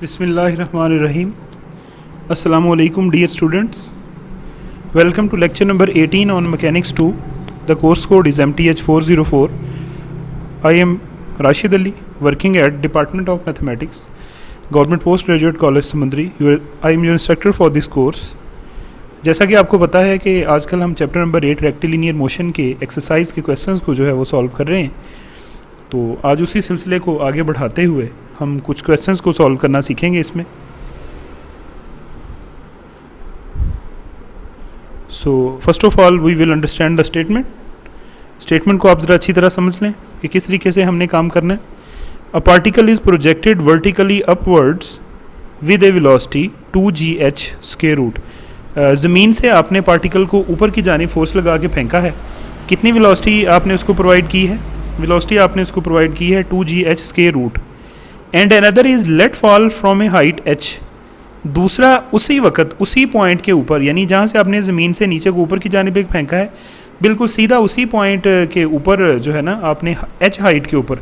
Bismillahirrahmanirrahim. Assalamu alaikum dear students. Welcome to lecture number 18 on Mechanics 2. The course code is MTH404. I am Rashid Ali, working at Department of Mathematics, Government Postgraduate College Samundri. I am your instructor for this course. जैसा कि आपको पता है कि आजकल हम chapter number 8 rectilinear motion के exercise के क्वेश्चंस को जो है वो सॉल्व कर रहे हैं। तो आज उसी सिलसिले को आगे बढ़ाते हुए हम कुछ क्वेश्चंस को सॉल्व करना सीखेंगे इसमें। So first of all we will understand the statement को आप ज़रा अच्छी तरह समझ लें कि किस तरीके से हमने काम करना है। A particle is projected vertically upwards with a velocity 2gh square root. ज़मीन से आपने पार्टिकल को ऊपर की जानिब फोर्स लगा के फेंका है। कितनी वेलोसिटी आपने उसको प्रोवाइड की है? वेलोसिटी आपने उसको प्रोवाइड की है 2gh square root. And another is let fall from a height h। दूसरा उसी वक्त उसी पॉइंट के ऊपर, यानी जहाँ से आपने ज़मीन से नीचे को ऊपर की जानिब एक फेंका है, बिल्कुल सीधा उसी पॉइंट के ऊपर जो है ना आपने h हाइट के ऊपर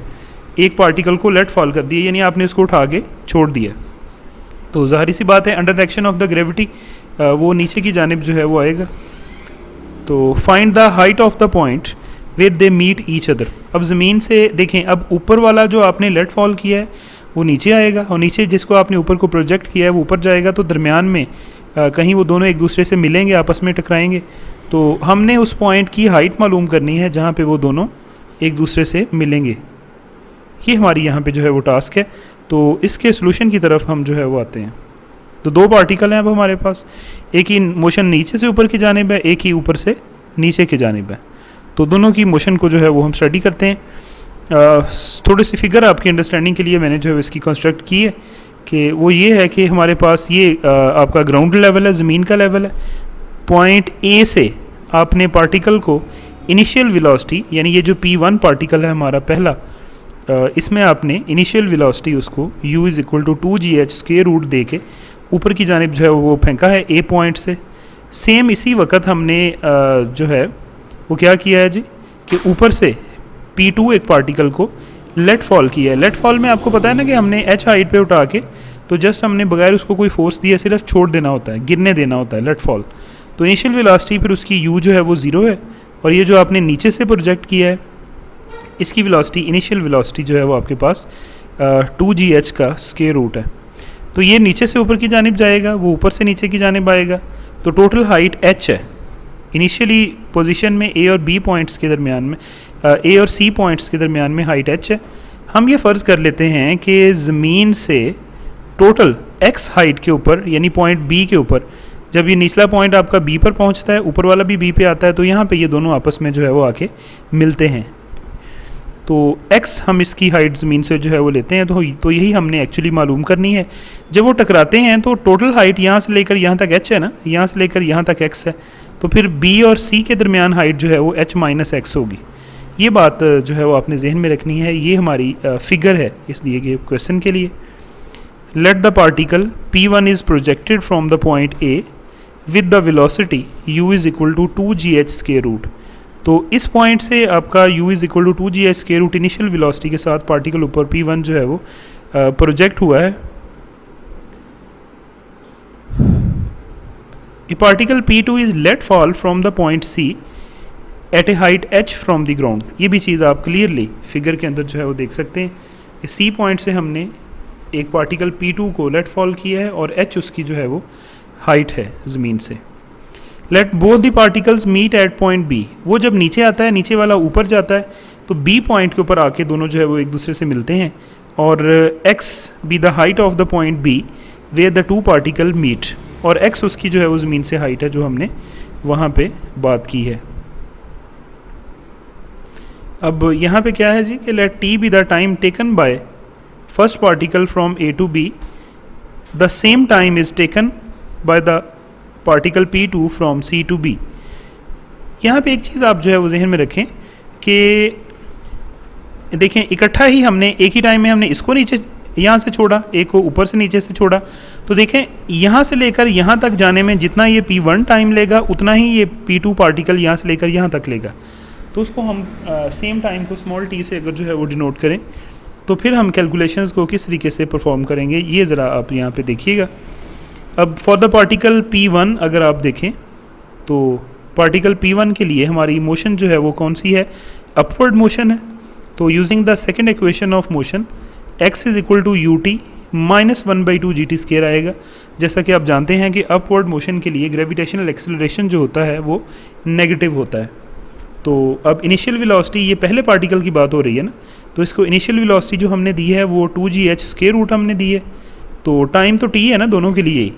एक पार्टिकल को लेट फॉल कर दिया, यानी आपने उसको उठा के छोड़ दिया। तो ज़ाहिर सी बात है under the action of the gravity वो नीचे की जानिब जो है वो आएगा। तो find the height of the point where they meet each other. अब ज़मीन से देखें, अब ऊपर वाला जो आपने लेट फॉल किया है वो नीचे आएगा और नीचे जिसको आपने ऊपर को प्रोजेक्ट किया है वो ऊपर जाएगा। तो दरमियान में कहीं वो दोनों एक दूसरे से मिलेंगे, आपस में टकराएंगे। तो हमने उस पॉइंट की हाइट मालूम करनी है जहाँ पे वो दोनों एक दूसरे से मिलेंगे। ये हमारी यहाँ पे जो है वो टास्क है। तो इसके सोल्यूशन की तरफ हम जो है वो आते हैं। तो दो पार्टिकल हैं अब हमारे पास, एक ही मोशन नीचे से ऊपर की जानिब है, एक ही ऊपर से नीचे की जानिब है। तो दोनों की मोशन को जो है वो हम स्टडी करते हैं। थोड़ी सी फिगर आपकी अंडरस्टैंडिंग के लिए मैंने जो है इसकी कंस्ट्रक्ट की है कि वो ये है कि हमारे पास ये आपका ग्राउंड लेवल है, ज़मीन का लेवल है। पॉइंट ए से आपने पार्टिकल को इनिशियल वेलोसिटी, यानी ये जो P1 पार्टिकल है हमारा पहला, इसमें आपने इनिशियल वेलोसिटी उसको u is equal to 2gh square root दे के ऊपर की जानिब जो है वो फेंका है ए पॉइंट से। सेम इसी वक्त हमने जो है वो क्या किया है जी कि ऊपर से P2 एक पार्टिकल को लेट फॉल किया है। लेट फॉल में आपको पता है ना कि हमने h हाइट पे उठा के तो जस्ट हमने बगैर उसको कोई फोर्स दिया सिर्फ छोड़ देना होता है, गिरने देना होता है, लेट फॉल। तो इनिशियल वेलोसिटी फिर उसकी u जो है वो 0 है, और ये जो आपने नीचे से प्रोजेक्ट किया है इसकी वेलोसिटी, इनिशियल वेलोसिटी जो है वो आपके पास 2gh का स्क्वायर रूट है। तो ये नीचे से ऊपर की जानिब जाएगा, वो ऊपर से नीचे की जानिब आएगा। तो टोटल हाइट h है। इनिशियली पोजीशन में a और b पॉइंट्स के दरमियान में a और c पॉइंट्स के दरमियान में हाइट h है। हम ये फ़र्ज़ कर लेते हैं कि ज़मीन से टोटल x हाइट के ऊपर, यानी पॉइंट b के ऊपर, जब ये निचला पॉइंट आपका b पर पहुंचता है, ऊपर वाला भी b पे आता है, तो यहाँ पे ये दोनों आपस में जो है वो आके मिलते हैं। तो x हम इसकी हाइट ज़मीन से जो है वो लेते हैं। तो यही हमने एक्चुअली मालूम करनी है। जब वो टकराते हैं तो टोटल हाइट यहाँ से लेकर यहाँ तक h है ना, यहाँ से लेकर यहाँ तक x है। तो फिर b और c के दरमियान हाइट जो है वो h माइनस x होगी। ये बात जो है वो आपने जहन में रखनी है। ये हमारी फिगर है इस दिए गए क्वेश्चन के लिए। Let the particle P1 is projected from the point A with the velocity u is equal to 2gh square root. तो इस पॉइंट से आपका u is equal to 2gh square root initial velocity के साथ particle ऊपर P1 जो है वो प्रोजेक्ट हुआ है। A particle P2 is let fall from the point C at a height h from the ground। ये भी चीज़ आप क्लियरली फिगर के अंदर जो है वो देख सकते हैं कि C पॉइंट से हमने एक पार्टिकल P2 को लेट फॉल किया है और h उसकी जो है वो हाइट है ज़मीन से। Let both the particles meet at point B। वो जब नीचे आता है, नीचे वाला ऊपर जाता है, तो B पॉइंट के ऊपर आके दोनों जो है वो एक दूसरे से मिलते हैं। और x be the height of the point B where the two particle meet, और x उसकी जो है वो ज़मीन से हाइट है जो हमने वहाँ पे बात की है। अब यहाँ पे क्या है जी कि let t be the time taken by first particle from A to B, the same time is taken by the particle P2 from C to B। यहाँ पे एक चीज़ आप जो है वो जहन में रखें कि देखें, इकट्ठा ही हमने एक ही टाइम में हमने इसको नीचे यहाँ से छोड़ा, एक को ऊपर से नीचे से छोड़ा। तो देखें यहाँ से लेकर यहाँ तक जाने में जितना ये P1 टाइम लेगा उतना ही ये P2 पार्टिकल यहाँ से लेकर यहाँ तक लेगा। तो उसको हम सेम टाइम को स्मॉल t से अगर जो है वो डिनोट करें तो फिर हम कैलकुलेशंस को किस तरीके से परफॉर्म करेंगे ये ज़रा आप यहाँ पे देखिएगा। अब फॉर द पार्टिकल P1 अगर आप देखें तो पार्टिकल P1 के लिए हमारी मोशन जो है वो कौन सी है, अपवर्ड मोशन है। तो using the second equation of motion x is equal to u t minus 1/2 GT square आएगा। जैसा कि आप जानते हैं कि अपवर्ड मोशन के लिए ग्रेविटेशनल एक्सेलरेशन जो होता है वो नेगेटिव होता है। तो अब इनिशियल वेलोसिटी, ये पहले पार्टिकल की बात हो रही है ना, तो इसको इनिशियल वेलोसिटी जो हमने दी है वो 2gh स्केयर रूट हमने दी है। तो टाइम तो t है ना दोनों के लिए ही।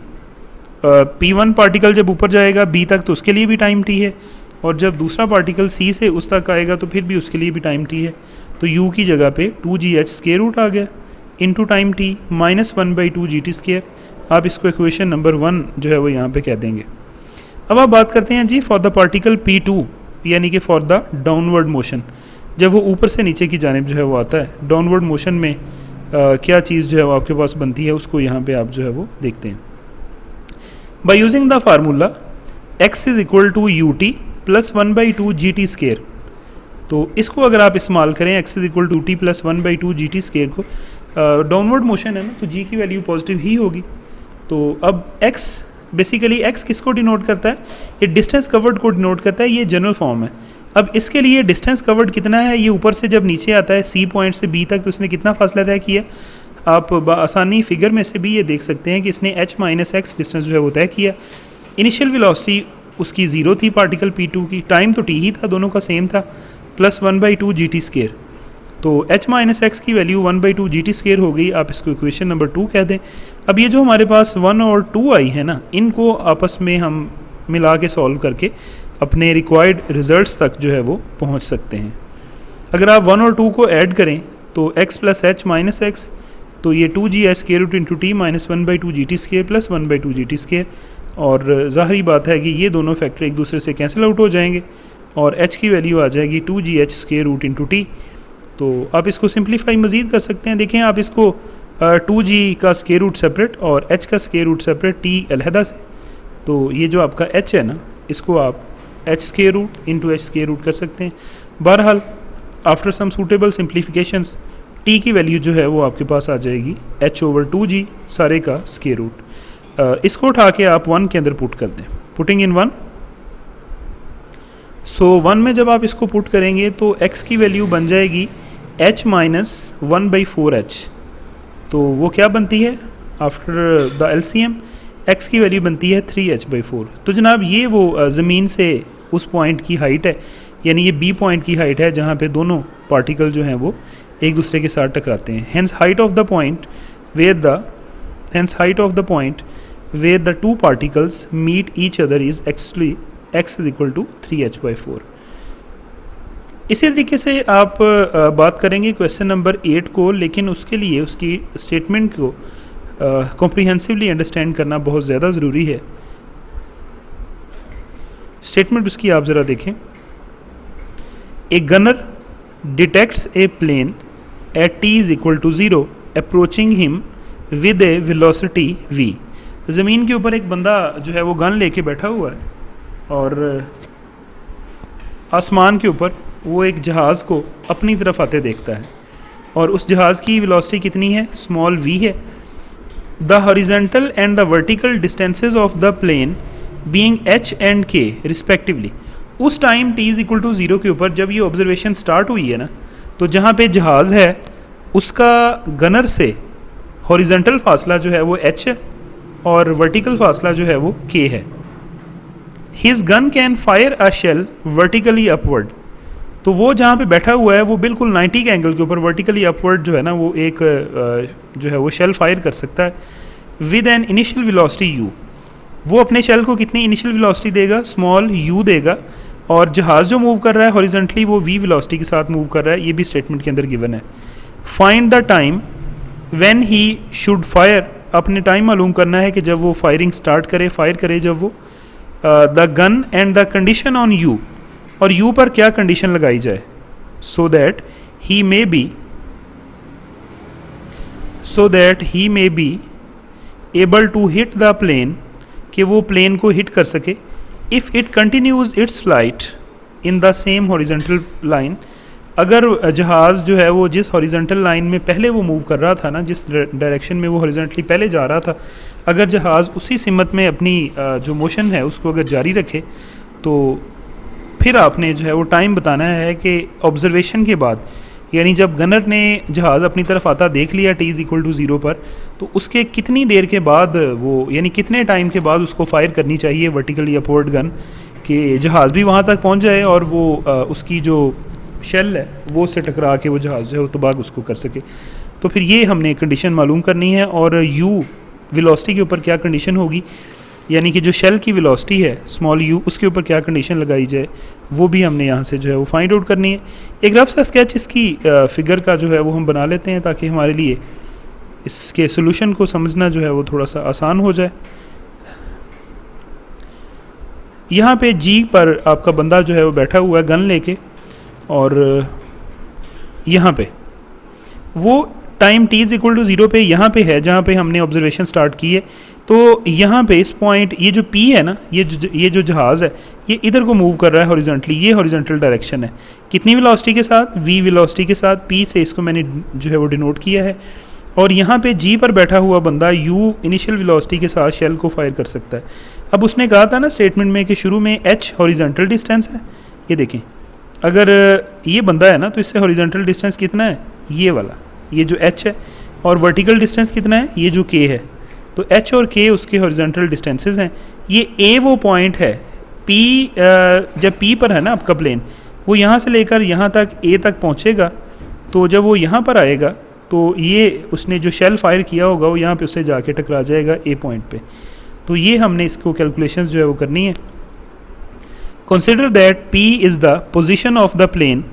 P1 पार्टिकल जब ऊपर जाएगा B तक तो उसके लिए भी टाइम t है, और जब दूसरा पार्टिकल C से उस तक आएगा तो फिर भी उसके लिए भी टाइम t है। तो u की जगह पे 2gh स्केयर रूट आ गया into time t minus 1/2 GT square. आप इसको इक्वेशन नंबर 1 जो है वो यहाँ पे कह देंगे। अब आप बात करते हैं जी फॉर द पार्टिकल P2 यानी कि फॉर द डाउनवर्ड मोशन, जब वो ऊपर से नीचे की जानिब जो है वो आता है डाउनवर्ड मोशन में क्या चीज़ जो है वो आपके पास बनती है, उसको यहाँ पे आप जो है वो देखते हैं। By using the formula x is equal to u t plus 1/2 GT square, तो इसको अगर आप इस्तेमाल करें x is equal to t plus 1/2 GT square को, डाउनवर्ड मोशन है ना तो g की वैल्यू पॉजिटिव ही होगी। तो अब x बेसिकली x किसको डिनोट करता है, ये डिस्टेंस कवर्ड को डिनोट करता है, ये जनरल फॉर्म है। अब इसके लिए डिस्टेंस कवर्ड कितना है, ये ऊपर से जब नीचे आता है C पॉइंट से B तक तो उसने कितना फासला तय किया, आप आसानी फिगर में से भी ये देख सकते हैं कि इसने h माइनस एक्स डिस्टेंस जो है वो तय किया। इनिशियल वेलोसिटी उसकी 0 थी पार्टिकल P2 की, टाइम तो t ही था, दोनों का सेम था, प्लस 1/2 GT स्केयर। तो h माइनस एक्स की वैल्यू 1/2 GT स्केयर हो गई, आप इसको इक्वेशन नंबर 2 कह दें। अब ये जो हमारे पास 1 और 2 आई है ना, इनको आपस में हम मिला के सॉल्व करके अपने रिक्वायर्ड रिजल्ट्स तक जो है वो पहुंच सकते हैं। अगर आप 1 और 2 को ऐड करें तो x plus h minus x, तो ये 2gh square root into t minus 1/2 GT स्केयर प्लस 1/2 GT स्केयर, और ज़ाहिरी बात है कि ये दोनों फैक्टर एक दूसरे से कैंसिल आउट हो जाएंगे और h की वैल्यू आ जाएगी 2gh square root into T. तो आप इसको सिंप्लीफाई मज़ीद कर सकते हैं। देखें आप इसको 2g का स्केयर रूट सेपरेट और h का स्केयर रूट सेपरेट, t अलहदा से, तो ये जो आपका h है ना इसको आप h square root into h square root कर सकते हैं। बहरहाल after some suitable simplifications t की वैल्यू जो है वो आपके पास आ जाएगी h ओवर 2g सारे का स्केयर रूट। इसको उठा के आप 1 के अंदर पुट कर दें, पुटिंग इन 1। सो 1 में जब आप इसको पुट करेंगे तो x की वैल्यू बन जाएगी h माइनस 1/4h, तो वो क्या बनती है आफ्टर द LCM, x की वैल्यू बनती है 3h/4। तो जनाब ये वो ज़मीन से उस पॉइंट की हाइट है, यानी ये B पॉइंट की हाइट है जहाँ पे दोनों पार्टिकल जो हैं वो एक दूसरे के साथ टकराते हैं। Hence height of the point where the two particles meet each other is actually x is equal to 3h/4। इसी तरीके से आप बात करेंगे क्वेश्चन नंबर 8 को, लेकिन उसके लिए उसकी स्टेटमेंट को कॉम्प्रिहेंसिवली अंडरस्टैंड करना बहुत ज़्यादा ज़रूरी है। स्टेटमेंट उसकी आप ज़रा देखें। A gunner detects a plane at t is equal to 0 approaching him with a velocity v। ज़मीन के ऊपर एक बंदा जो है वो गन लेके बैठा हुआ है और आसमान के ऊपर वो एक जहाज़ को अपनी तरफ आते देखता है, और उस जहाज़ की वेलोसिटी कितनी है, स्मॉल v है। The horizontal and the vertical distances of the plane being h and k respectively. उस time t is equal to 0 के ऊपर जब ये ऑब्जर्वेशन स्टार्ट हुई है ना, तो जहाँ पे जहाज़ है उसका गनर से हॉरिजेंटल फासला जो है वो h है और वर्टिकल फासला जो है वो k है। His gun can fire a shell vertically upward, तो वो जहाँ पे बैठा हुआ है वो बिल्कुल 90 के एंगल के ऊपर वर्टिकली अपवर्ड जो है ना वो एक जो है वो शेल फायर कर सकता है with an initial velocity u। वो अपने शेल को कितनी इनिशियल वेलोसिटी देगा, स्मॉल u देगा, और जहाज़ जो मूव कर रहा है हॉरिजेंटली वो v वेलोसिटी के साथ मूव कर रहा है, ये भी स्टेटमेंट के अंदर गिवन है। Find the time when he should fire, अपने टाइम मालूम करना है कि जब वो फायरिंग स्टार्ट करे, फायर करे जब वो। The gun and the condition on u, और u पर क्या कंडीशन लगाई जाए, so that he may be able to hit the plane, कि वो प्लेन को हिट कर सके। If it continues its flight in the same horizontal line, अगर जहाज़ जो है वो जिस हॉरिजॉन्टल लाइन में पहले वो मूव कर रहा था ना, जिस डायरेक्शन में वो हॉरिजॉन्टली पहले जा रहा था, अगर जहाज़ उसी सिमत में अपनी जो मोशन है उसको अगर जारी रखे, तो फिर आपने जो है वो टाइम बताना है कि ऑब्जर्वेशन के बाद, यानी जब गनर ने जहाज़ अपनी तरफ आता देख लिया t=0 पर, तो उसके कितनी देर के बाद वो, यानी कितने टाइम के बाद उसको फायर करनी चाहिए वर्टिकली अपवर्ड गन, कि जहाज़ भी वहाँ तक पहुँच जाए और वो उसकी जो शेल है वो उससे टकरा के वो जहाज़ जो है वो तबाह उसको कर सके। तो फिर ये हमने कंडीशन मालूम करनी है, और u वेलोसिटी के ऊपर क्या कंडीशन होगी, यानी कि जो शेल की वेलोसिटी है स्मॉल u, उसके ऊपर क्या कंडीशन लगाई जाए, वो भी हमने यहाँ से जो है वो फाइंड आउट करनी है। एक रफ सा स्केच इसकी फिगर का जो है वो हम बना लेते हैं, ताकि हमारे लिए इसके सोल्यूशन को समझना जो है वो थोड़ा सा आसान हो जाए। यहाँ पे जी पर आपका बंदा जो है वो बैठा हुआ है गन लेके, और यहाँ पे वो टाइम t=0 पे यहाँ पे है जहाँ पे हमने ऑब्जर्वेशन स्टार्ट की है। तो यहाँ पे इस पॉइंट, ये जो P है ना, ये जो जहाज़ है ये इधर को मूव कर रहा है हॉरिजॉन्टली, ये हॉरिजॉन्टल डायरेक्शन है। कितनी वेलोसिटी के साथ? v वेलोसिटी के साथ, P से इसको मैंने जो है वो डिनोट किया है। और यहाँ पे G पर बैठा हुआ बंदा u इनिशियल वेलोसिटी के साथ शेल को फायर कर सकता है। अब उसने कहा था ना स्टेटमेंट में कि शुरू में h हॉरिजॉन्टल डिस्टेंस है, ये देखें अगर ये बंदा है ना तो इससे हॉरिजॉन्टल डिस्टेंस कितना है, ये वाला, ये जो h है, और वर्टिकल डिस्टेंस कितना है, ये जो k है। तो h और k उसके हॉरिजॉन्टल डिस्टेंसेस हैं। ये a वो पॉइंट है, p जब p पर है ना आपका प्लेन, वो यहाँ से लेकर यहाँ तक a तक पहुँचेगा। तो जब वो यहाँ पर आएगा तो ये उसने जो शेल फायर किया होगा वो यहाँ पे उससे जाके टकरा जाएगा a पॉइंट पे। तो ये हमने इसको कैलकुलेशंस जो है वो करनी है। Consider that p is the position of the plane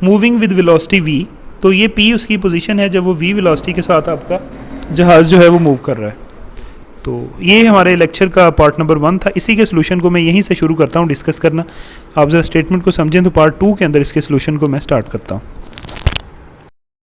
moving with velocity v। तो ये p उसकी पोजीशन है जब वो v वेलोसिटी के साथ आपका जहाज़ जो है वो मूव कर रहा है। तो ये हमारे लेक्चर का पार्ट नंबर 1 था। इसी के सोल्यूशन को मैं यहीं से शुरू करता हूँ डिस्कस करना। आप जरा स्टेटमेंट को समझें तो पार्ट 2 के अंदर इसके सोल्यूशन को मैं स्टार्ट करता हूँ।